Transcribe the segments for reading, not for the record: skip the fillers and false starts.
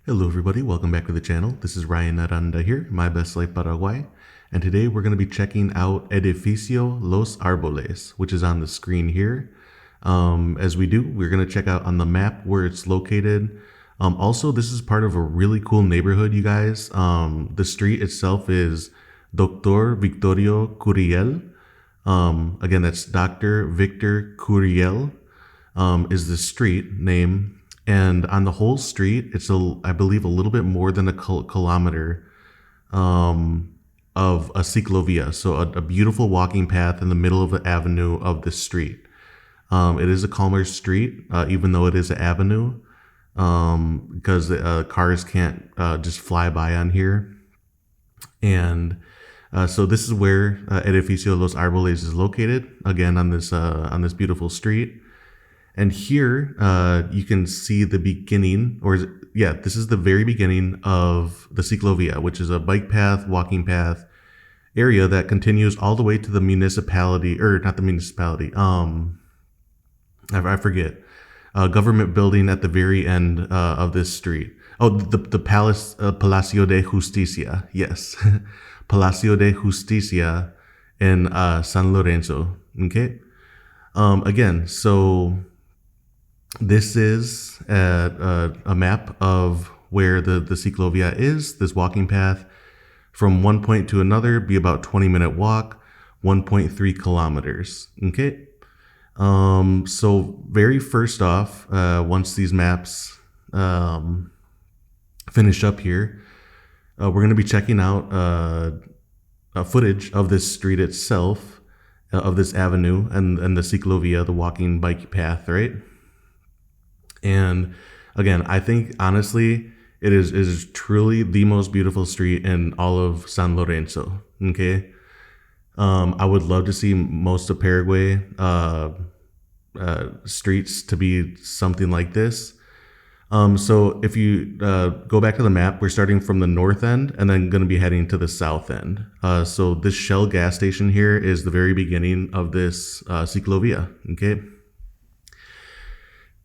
Hello everybody, welcome back to the channel. This is Ryan Aranda here, My Best Life Paraguay, and today we're going to be checking out Edificio Los Árboles, which is on the screen here. As we do, we're going to check out on the map where it's located. Also, this is part of a really cool neighborhood, you guys. The street itself is Doctor Victorio Curiel. Again, that's Dr. Victor Curiel is the street name. And on the whole street, it's I believe a little bit more than a kilometer of a ciclovía. So a beautiful walking path in the middle of the avenue of the street. It is a calmer street, even though it is an avenue, because cars can't just fly by on here. And so this is where Edificio Los Árboles is located, again on this beautiful street. And here you can see the beginning, this is the very beginning of the Ciclovía, which is a bike path, walking path area that continues all the way to the municipality, or not the municipality, I forget, government building at the very end of this street. Oh, the Palacio de Justicia, yes, Palacio de Justicia in San Lorenzo, okay? Again, so this is a map of where the Ciclovía is, this walking path. From one point to another, be about 20-minute walk, 1.3 kilometers, okay? So very first off, once these maps finish up here, we're going to be checking out footage of this street itself, of this avenue, and the Ciclovía, the walking bike path, right? And again, I think honestly, it is truly the most beautiful street in all of San Lorenzo. Okay, I would love to see most of Paraguay streets to be something like this. So if you go back to the map, we're starting from the north end and then going to be heading to the south end. So this Shell gas station here is the very beginning of this Ciclovía. Okay.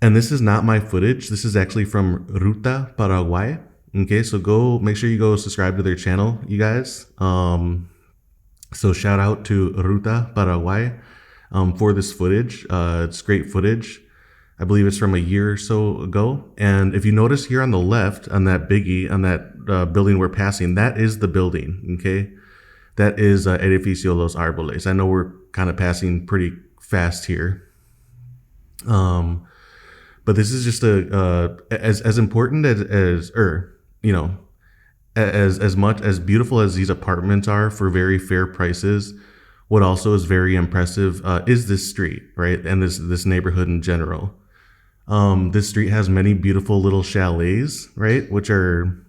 And this is not my footage. This is actually from Ruta Paraguay. Okay, so make sure you go subscribe to their channel, you guys. So shout out to Ruta Paraguay for this footage. It's great footage. I believe it's from a year or so ago. And if you notice here on the left, on that biggie, on that building we're passing, that is the building, okay? That is Edificio Los Árboles. I know we're kind of passing pretty fast here. But this is just as important as much as beautiful as these apartments are for very fair prices. What also is very impressive is this street, right? And this neighborhood in general. This street has many beautiful little chalets, right? Which are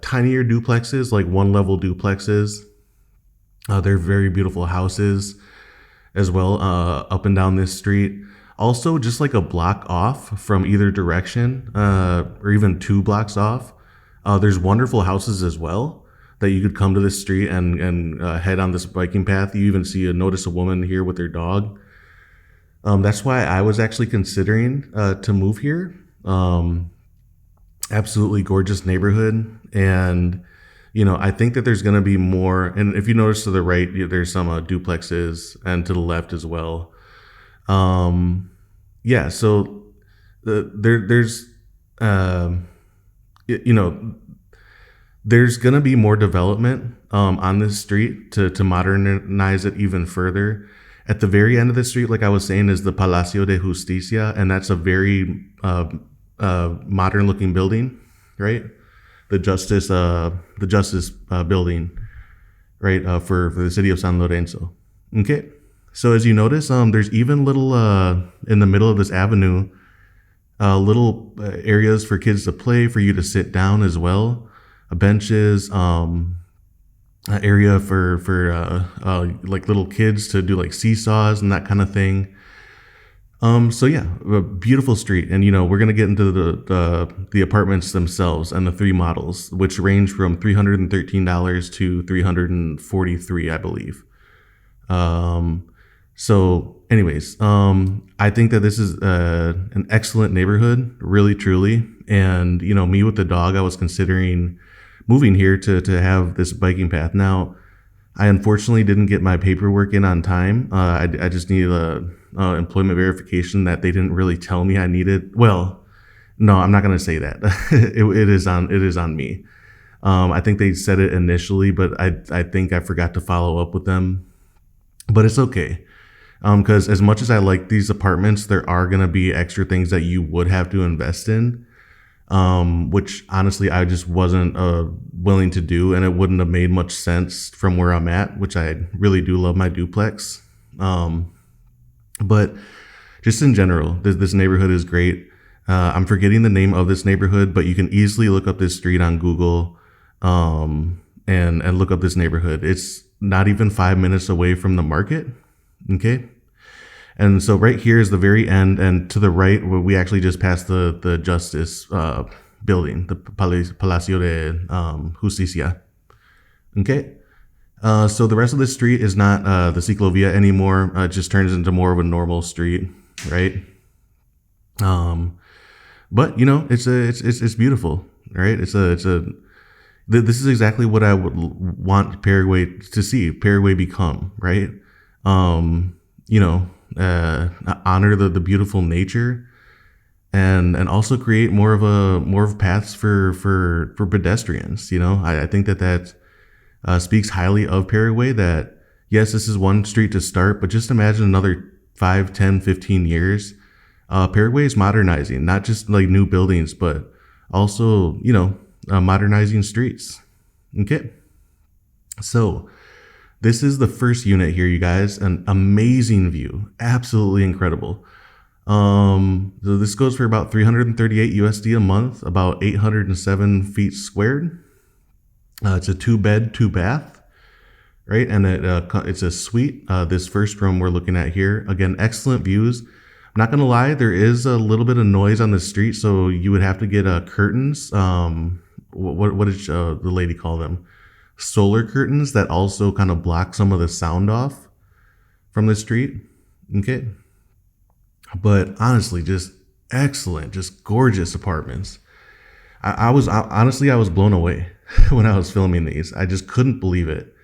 tinier duplexes, like one-level duplexes. They're very beautiful houses as well, up and down this street. Also, just like a block off from either direction, or even 2 blocks off, there's wonderful houses as well that you could come to this street and head on this biking path. You even notice a woman here with her dog. That's why I was actually considering to move here. Absolutely gorgeous neighborhood, and I think that there's going to be more. And if you notice to the right, there's some duplexes, and to the left as well. Yeah, so there's there's gonna be more development on this street to modernize it even further. At the very end of the street, like I was saying, is the Palacio de Justicia, and that's a very modern looking building, right? The justice building, right, for the city of San Lorenzo. Okay. So as you notice, there's even little, in the middle of this avenue, little areas for kids to play, for you to sit down as well. Benches, area for like little kids to do like seesaws and that kind of thing. So yeah, a beautiful street. And we're going to get into the apartments themselves and the 3 models, which range from $313 to $343, I believe. So anyways, I think that this is an excellent neighborhood, really, truly. And, me with the dog, I was considering moving here to have this biking path. Now, I unfortunately didn't get my paperwork in on time. I just needed a employment verification that they didn't really tell me I needed. Well, no, I'm not going to say that. It is on me. I think they said it initially, but I think I forgot to follow up with them. But it's okay. Because as much as I like these apartments, there are going to be extra things that you would have to invest in, which honestly I just wasn't willing to do, and it wouldn't have made much sense from where I'm at, which I really do love my duplex. But just in general, this neighborhood is great. I'm forgetting the name of this neighborhood, but you can easily look up this street on Google and look up this neighborhood. It's not even 5 minutes away from the market. Okay. And so right here is the very end, and to the right, where we actually just passed the Justice building, the Palacio de Justicia. Okay. So the rest of the street is not the Ciclovía anymore. It just turns into more of a normal street, right? But it's beautiful, right? This is exactly what I would want Paraguay to see Paraguay become, right? Honor the beautiful nature, and also create more of paths for pedestrians. I think that speaks highly of Paraguay, that yes, this is one street to start, but just imagine another 5, 10, 15 years. Paraguay is modernizing, not just like new buildings, but also, modernizing streets. Okay. So this is the first unit here, you guys. An amazing view, absolutely incredible. So this goes for about 338 USD a month, about 807 feet squared. It's a 2-bed, 2-bath, right? And it's a suite. This first room we're looking at here, again, excellent views. I'm not gonna lie, there is a little bit of noise on the street, so you would have to get curtains. What did the lady call them? Solar curtains that also kind of block some of the sound off from the street. Okay. But honestly, just excellent, just gorgeous apartments. I was blown away when I was filming these. I just couldn't believe it.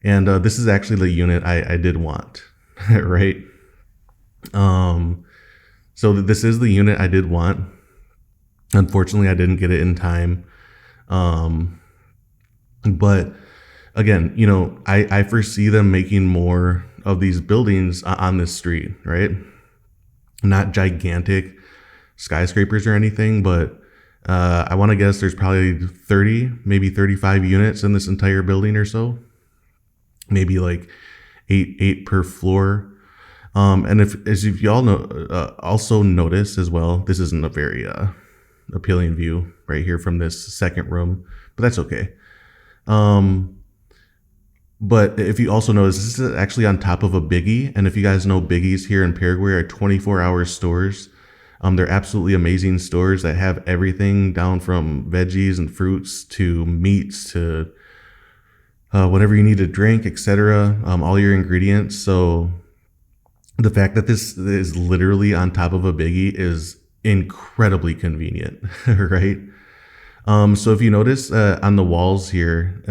And this is actually the unit I did want, right? So this is the unit I did want. Unfortunately, I didn't get it in time. But again, I foresee them making more of these buildings on this street, right? Not gigantic skyscrapers or anything, but I want to guess there's probably 30, maybe 35 units in this entire building or so. Maybe like eight per floor. And if you all know, also notice as well, this isn't a very appealing view right here from this second room, but that's okay. But if you also notice, this is actually on top of a Biggie. And if you guys know, Biggies here in Paraguay are 24-hour stores. They're absolutely amazing stores that have everything down from veggies and fruits to meats to whatever you need to drink, etc. All your ingredients. So the fact that this is literally on top of a Biggie is incredibly convenient, right? So if you notice on the walls here,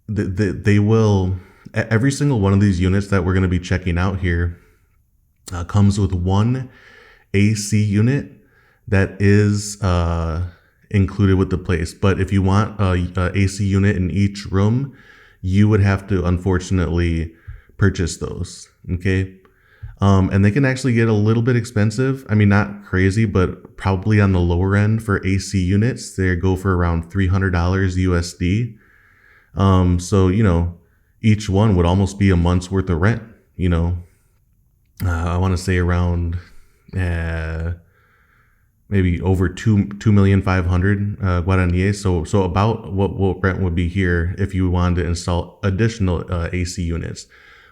they will, every single one of these units that we're going to be checking out here comes with one AC unit that is included with the place. But if you want a AC unit in each room, you would have to unfortunately purchase those. Okay. And they can actually get a little bit expensive. I mean, not crazy, but probably on the lower end for AC units. They go for around $300 USD. So, each one would almost be a month's worth of rent, I want to say around, maybe over 2,500,000 guaraníes. So about what rent would be here if you wanted to install additional AC units,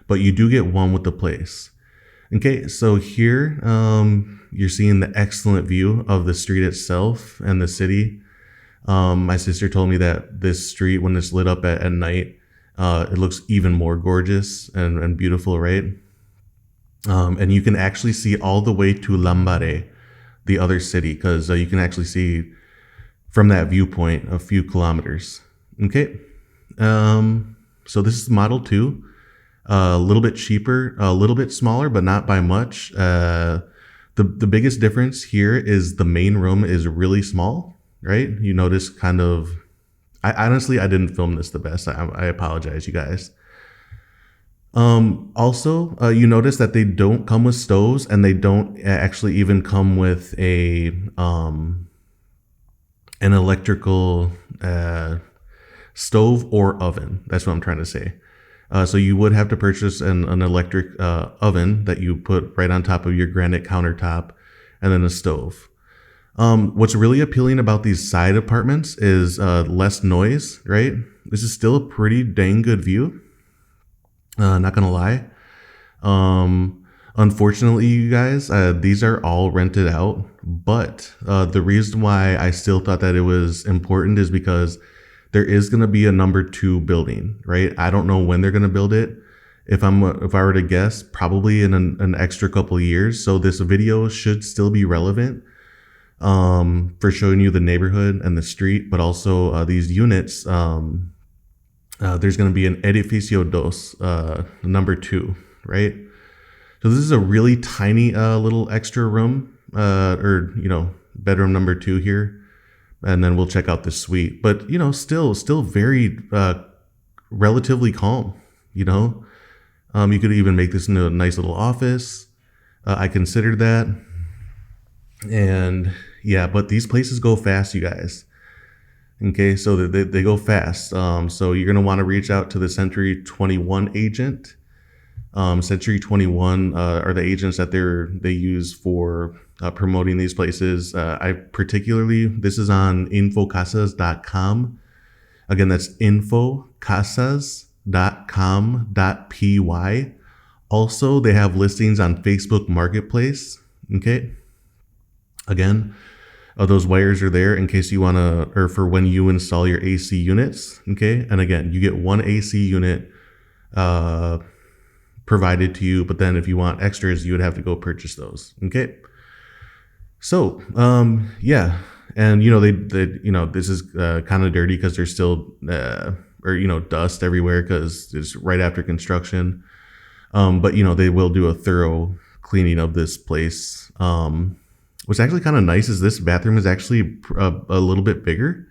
but you do get one with the place. Okay, so here you're seeing the excellent view of the street itself and the city. My sister told me that this street, when it's lit up at night, it looks even more gorgeous and beautiful, right? And you can actually see all the way to Lambaré. the other city, because you can actually see from that viewpoint a few kilometers. Okay. So this is Model 2, a little bit cheaper, a little bit smaller, but not by much. The biggest difference here is the main room is really small, right? You notice kind of, I honestly didn't film this the best. I apologize, you guys. Also, you notice that they don't come with stoves, and they don't actually even come with an electrical stove or oven. That's what I'm trying to say. So you would have to purchase an electric oven that you put right on top of your granite countertop, and then a stove. What's really appealing about these side apartments is less noise, right? This is still a pretty dang good view. Not gonna lie. Unfortunately, you guys, these are all rented out. But the reason why I still thought that it was important is because there is going to be a number 2 building, right? I don't know when they're going to build it. If I were to guess, probably in an extra couple of years. So this video should still be relevant for showing you the neighborhood and the street, but also these units. There's going to be an Edificio Dos, number 2, right? So this is a really tiny little extra room, or bedroom number 2 here. And then we'll check out the suite, but still very relatively calm. You could even make this into a nice little office. I considered that, and yeah, but these places go fast, you guys. Okay, so they go fast. So you're gonna want to reach out to the Century 21 agent. Century 21 are the agents that they use for promoting these places. This is on infocasas.com. Again, that's infocasas.com.py. Also, they have listings on Facebook Marketplace. Okay. Again, those wires are there in case you want to, or for when you install your AC units. Okay. And again, you get one AC unit provided to you, but then if you want extras, you would have to go purchase those. Okay. So, yeah. And, they this is kind of dirty because there's still, dust everywhere because it's right after construction. But, they will do a thorough cleaning of this place. What's actually kind of nice is this bathroom is actually a little bit bigger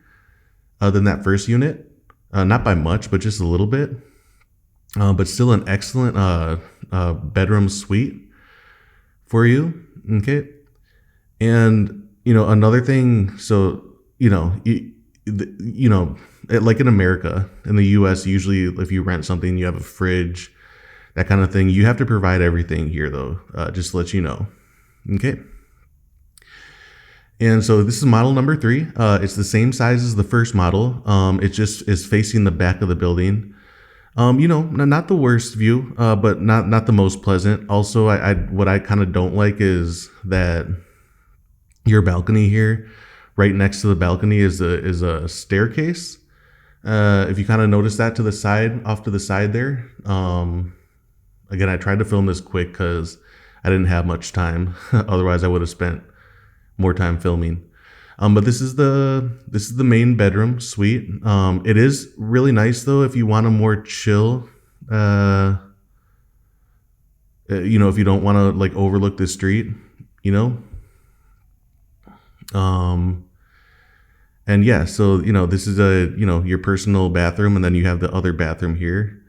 than that first unit. Not by much, but just a little bit. But still an excellent bedroom suite for you. Okay. And, another thing, so, like in America, in the US, usually if you rent something, you have a fridge, that kind of thing. You have to provide everything here, though, just to let you know. Okay. And so this is model number 3. It's the same size as the first model. It just is facing the back of the building. Not the worst view, but not the most pleasant. Also, what I kind of don't like is that your balcony here, right next to the balcony, is a staircase. If you kind of notice that to the side, off to the side there. Again, I tried to film this quick because I didn't have much time. Otherwise, I would have spent more time filming. But this is the main bedroom suite. It is really nice though if you want a more chill, if you don't want to like overlook the street, and yeah, so this is your personal bathroom, and then you have the other bathroom here.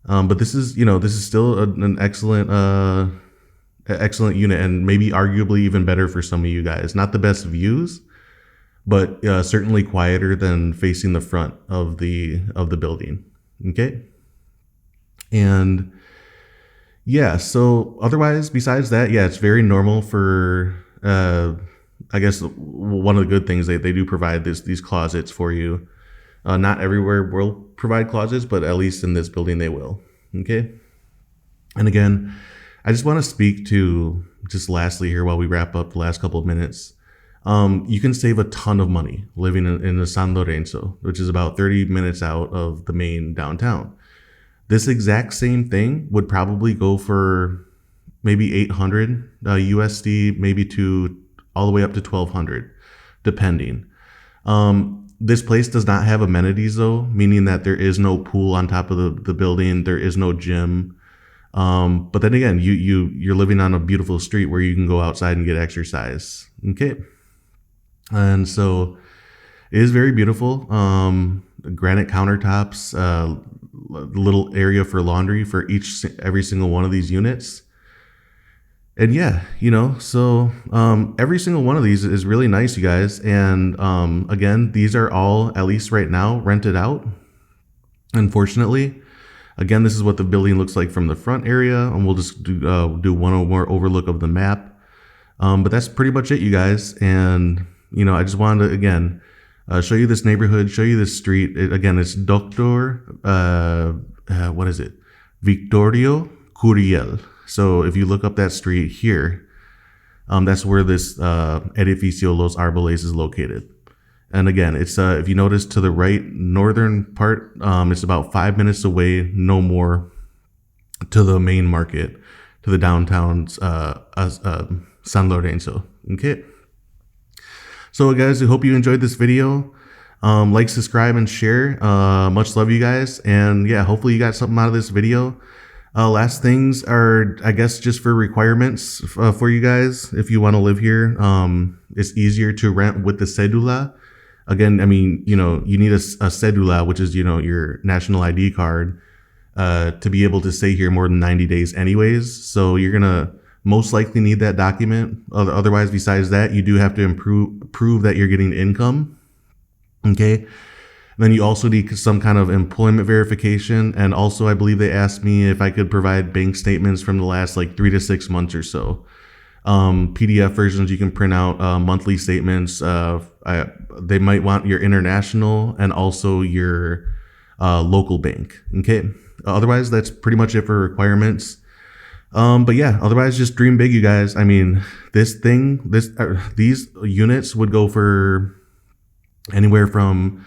But this is still an excellent excellent unit, and maybe arguably even better for some of you guys. Not the best views, but certainly quieter than facing the front of the building. Okay. And yeah, so otherwise, besides that, yeah, it's very normal for, I guess one of the good things, they do provide these closets for you. Not everywhere will provide closets, but at least in this building they will. Okay. And again, I just want to speak to, just lastly here while we wrap up the last couple of minutes, you can save a ton of money living in the San Lorenzo, which is about 30 minutes out of the main downtown. This exact same thing would probably go for maybe 800 USD, maybe to all the way up to 1,200, depending. This place does not have amenities though, meaning that there is no pool on top of the building. There is no gym. But then again, you're living on a beautiful street where you can go outside and get exercise. Okay. And so it is very beautiful. Granite countertops, little area for laundry for every single one of these units. And yeah, so every single one of these is really nice, you guys. And again, these are all, at least right now, rented out. Unfortunately, again, this is what the building looks like from the front area, and we'll just do one more overlook of the map. But that's pretty much it, you guys. And I just wanted to again show you this neighborhood, show you this street. Again, it's Doctor Victorio Curiel. So if you look up that street here, that's where this Edificio Los Árboles is located. And again, it's if you notice to the right northern part, it's about 5 minutes away, no more, to the main market, to the downtown San Lorenzo. Okay. So guys, I hope you enjoyed this video. Like, subscribe, and share. Much love, you guys. And yeah, hopefully you got something out of this video. Last things are, I guess, just for requirements for you guys. If you want to live here, it's easier to rent with the cedula. Again, I mean, you need a cedula, which is, your national ID card, to be able to stay here more than 90 days anyways. So you're going to most likely need that document. Otherwise, besides that, you do have to prove that you're getting income. Okay. And then you also need some kind of employment verification. And also, I believe they asked me if I could provide bank statements from the last 3 to 6 months or so. PDF versions you can print out, monthly statements. They might want your international and also your local bank. Okay. Otherwise, that's pretty much it for requirements. But yeah, otherwise, just dream big, you guys. I mean, these units would go for anywhere from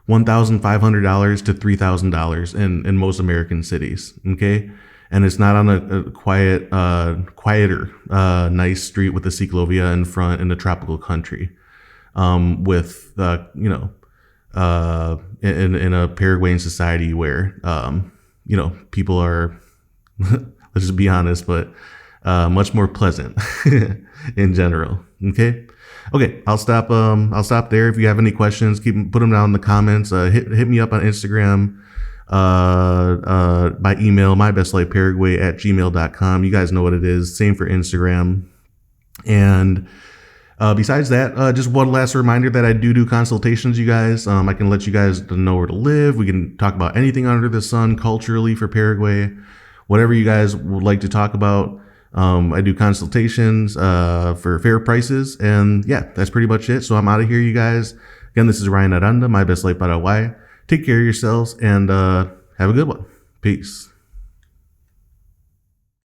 $1,500 to $3,000 in most American cities. Okay. And it's not on a quieter, nice street with a Ciclovía in front in a tropical country, with, in a Paraguayan society where, people are, let's just be honest, but much more pleasant in general. Okay, I'll stop there. If you have any questions, put them down in the comments. Hit me up on Instagram, by email, mybestlifeparaguay@gmail.com. You guys know what it is. Same for Instagram. And besides that, just one last reminder that I do consultations, you guys. I can let you guys know where to live. We can talk about anything under the sun culturally for Paraguay, whatever you guys would like to talk about. I do consultations for fair prices. And yeah, that's pretty much it. So I'm out of here, you guys. Again, this is Ryan Aranda, My Best Life Paraguay. Take care of yourselves, and have a good one. Peace.